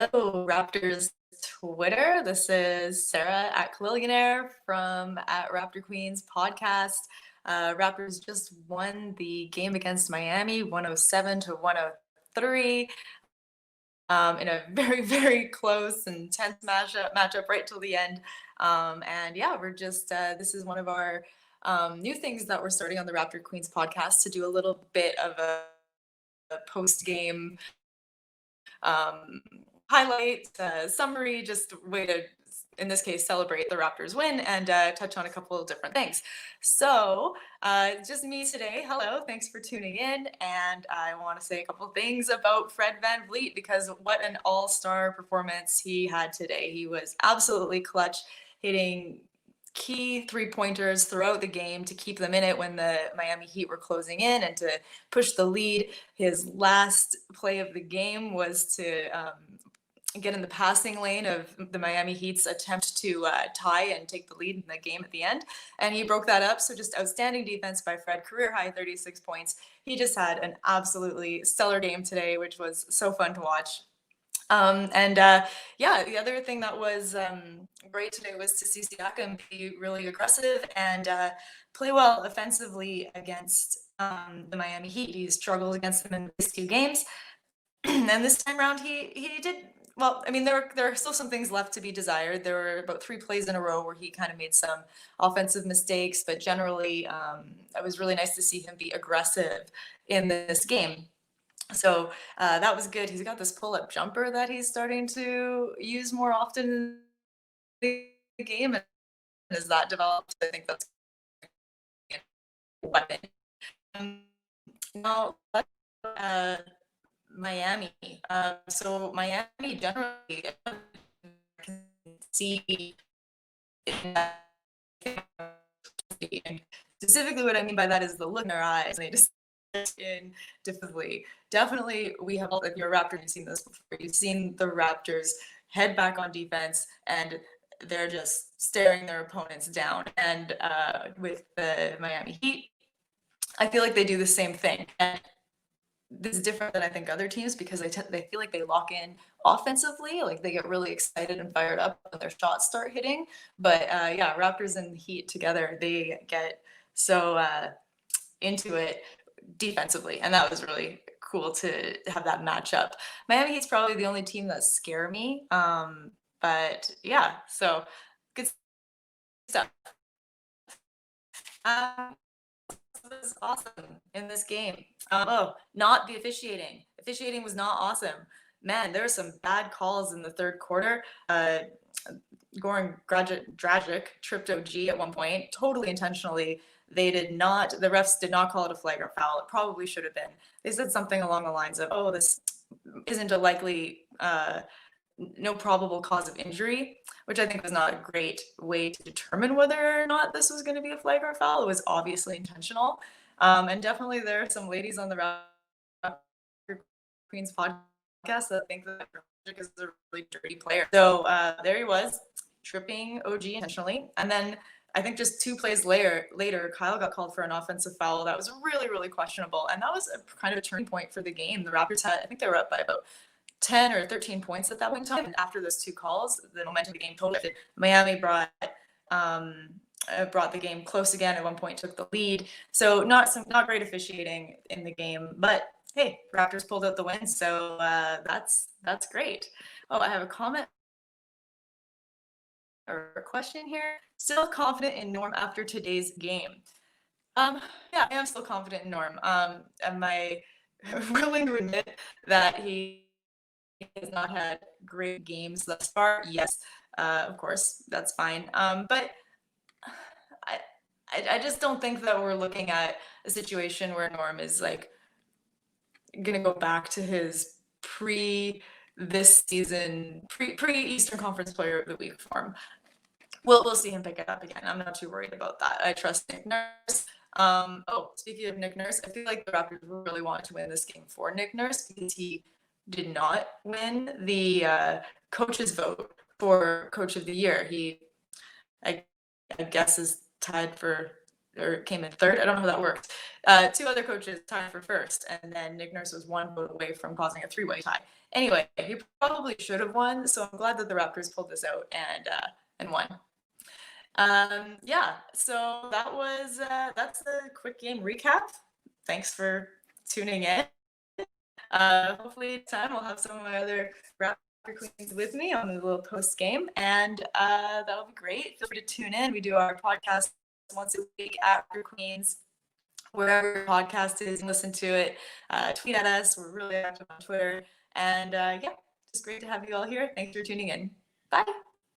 Hello, Raptors Twitter. This is Sarah at Quillionaire from at Raptor Queen's podcast. Raptors just won the game against Miami, 107 to 103, in a very, very close and tense matchup right till the end. And yeah, we're just this is one of our new things that we're starting on the Raptor Queens podcast to do a little bit of a post game um, highlight, summary, just way to, in this case, celebrate the Raptors win and touch on a couple of different things. So just me today. Hello, thanks for tuning in. And I want to say a couple of things about Fred VanVleet, because what an all-star performance he had today. He was absolutely clutch, hitting key three-pointers throughout the game to keep them in it when the Miami Heat were closing in and to push the lead. His last play of the game was to get in the passing lane of the Miami Heat's attempt to tie and take the lead in the game at the end. And he broke that up. So just outstanding defense by Fred, career high 36 points. He just had an absolutely stellar game today, which was so fun to watch. Yeah, the other thing that was great today was to see Siakam be really aggressive and play well offensively against the Miami Heat. He struggled against them in these two games. And this time around, he did well. I mean, there are still some things left to be desired. There were about 3 plays in a row where he kind of made some offensive mistakes, but generally, it was really nice to see him be aggressive in this game. So that was good. He's got this pull-up jumper that he's starting to use more often in the game, and as that develops, I think that's a weapon. Now, Miami. So Miami generally can see specifically what I mean by that is the look in their eyes. They just in defensively. Definitely, we have, if you're a Raptor, you've seen this before. You've seen the Raptors head back on defense and they're just staring their opponents down. And with the Miami Heat, I feel like they do the same thing. And this is different than I think other teams because they feel like they lock in offensively, like they get really excited and fired up when their shots start hitting. But yeah, Raptors and Heat together, they get so into it defensively, and that was really cool to have that matchup. Miami Heat's probably the only team that scare me, but yeah, so good stuff. Was awesome in this game. Not the officiating. Officiating was not awesome. Man, there were some bad calls in the third quarter. Goran Dragic tripped OG at one point, totally intentionally. The refs did not call it a flagrant foul. It probably should have been. They said something along the lines of, oh, this isn't a likely, no probable cause of injury, which I think was not a great way to determine whether or not this was going to be a flagrant foul. It was obviously intentional. And definitely there are some ladies on the Raptor Queens podcast that think that Dragic is a really dirty player. So there he was, tripping OG intentionally. And then I think just 2 plays later, Kyle got called for an offensive foul that was really, really questionable. And that was a kind of a turning point for the game. The Raptors I think they were up by about 10 or 13 points at that point in time. And after those 2 calls, the momentum of the game totally shifted. Miami brought the game close again. At one point, took the lead. So not great officiating in the game, but hey, Raptors pulled out the win. So that's great. Oh, I have a comment or a question here. Still confident in Norm after today's game? Yeah, I am still confident in Norm. Am I willing to admit that he has not had great games thus far? Yes, of course, that's fine. But I just don't think that we're looking at a situation where Norm is like going to go back to his this season, pre-Eastern Conference Player of the Week form. We'll see him pick it up again. I'm not too worried about that. I trust Nick Nurse. Speaking of Nick Nurse, I feel like the Raptors really wanted to win this game for Nick Nurse because he did not win the coach's vote for Coach of the Year. He, I guess, is tied for, or came in third. I don't know how that works. 2 other coaches tied for first, and then Nick Nurse was 1 vote away from causing a 3-way tie. Anyway, he probably should have won, so I'm glad that the Raptors pulled this out and won. Yeah, so that's the quick game recap. Thanks for tuning in. Hopefully next time I'll have some of my other Raptor Queens with me on the little post game, and that'll be great. Feel free to tune in. We do our podcast once a week at Raptor Queens. Wherever your podcast is, listen to it. Tweet at us. We're really active on Twitter. And yeah, just great to have you all here. Thanks for tuning in. Bye.